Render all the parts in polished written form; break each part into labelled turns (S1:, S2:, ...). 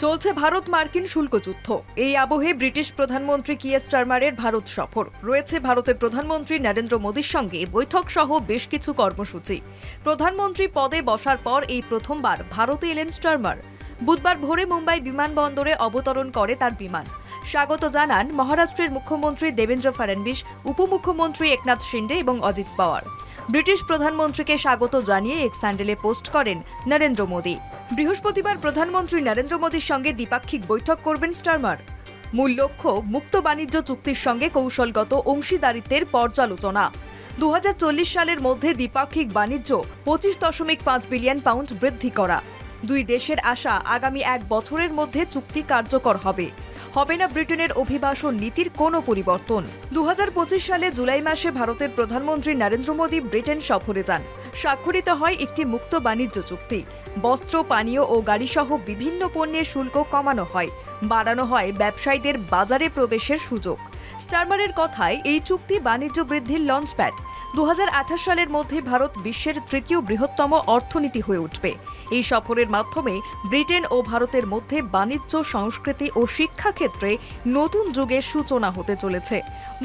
S1: চলছে ভারত মার্কিন শুল্ক যুদ্ধ। এই আবহে ব্রিটিশ প্রধানমন্ত্রী কিয়ার স্টারমারের ভারত সফর রয়েছে। ভারতের প্রধানমন্ত্রী নরেন্দ্র মোদীর সঙ্গে বৈঠক সহ বেশ কিছু কর্মসূচি। প্রধানমন্ত্রী পদে বসার পর এই প্রথমবার ভারতে এলেন স্টারমার। বুধবার ভোরে মুম্বাই বিমানবন্দরে অবতরণ করে তার বিমান। স্বাগত জানান মহারাষ্ট্রের মুখ্যমন্ত্রী দেবেন্দ্র ফডনবিস, উপমুখ্যমন্ত্রী একনাথ শিন্ডে এবং অজিত পাওয়ার। ব্রিটিশ প্রধানমন্ত্রীকে স্বাগত জানিয়ে এক্স হ্যান্ডেলে পোস্ট করেন নরেন্দ্র মোদী। বৃহস্পতিবার প্রধানমন্ত্রী নরেন্দ্র মোদীর সঙ্গে দ্বিপাক্ষিক বৈঠক করবেন স্টারমার। মূল লক্ষ্য মুক্ত বাণিজ্য চুক্তির সঙ্গে কৌশলগত অংশীদারিত্বের পর্যালোচনা। 2040 সালের মধ্যে দ্বিপাক্ষিক বাণিজ্য 25.5 বিলিয়ন পাউন্ড বৃদ্ধি করা। দুই দেশের আশা আগামী 1 বছরের মধ্যে চুক্তি কার্যকর হবে না ব্রিটেনের অভিবাসন নীতির কোনো পরিবর্তন। 2025 সালে জুলাই মাসে ভারতের প্রধানমন্ত্রী নরেন্দ্র মোদী ব্রিটেন সফরে যান। স্বাক্ষরিত হয় একটি মুক্ত বাণিজ্য চুক্তি। বস্ত্র, পানীয় ও গাড়িসহ বিভিন্ন পণ্যের শুল্ক কমানো হয়, বাড়ানো হয় ব্যবসায়ীদের বাজারে প্রবেশের সুযোগ। স্টারমারের কথায় এই চুক্তি বাণিজ্য বৃদ্ধির লঞ্চপ্যাড। 2028 সালের মধ্যে ভারত বিশ্বের তৃতীয় বৃহত্তম অর্থনীতি হয়ে উঠবে। এই সফরের মাধ্যমে ব্রিটেন ও ভারতের মধ্যে বাণিজ্য, সংস্কৃতি ও শিক্ষা ক্ষেত্রে নতুন যুগের সূচনা হতে চলেছে।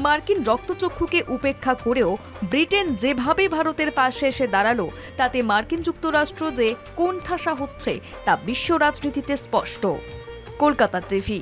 S1: মার্কিন রক্তচক্ষুকে উপেক্ষা করেও ব্রিটেন যেভাবে ভারতের পাশে এসে দাঁড়ালো, তাতে মার্কিন যুক্তরাষ্ট্র যে কোণঠাসা হচ্ছে তা বিশ্ব রাজনীতিতে স্পষ্ট। কলকাতা টিভি।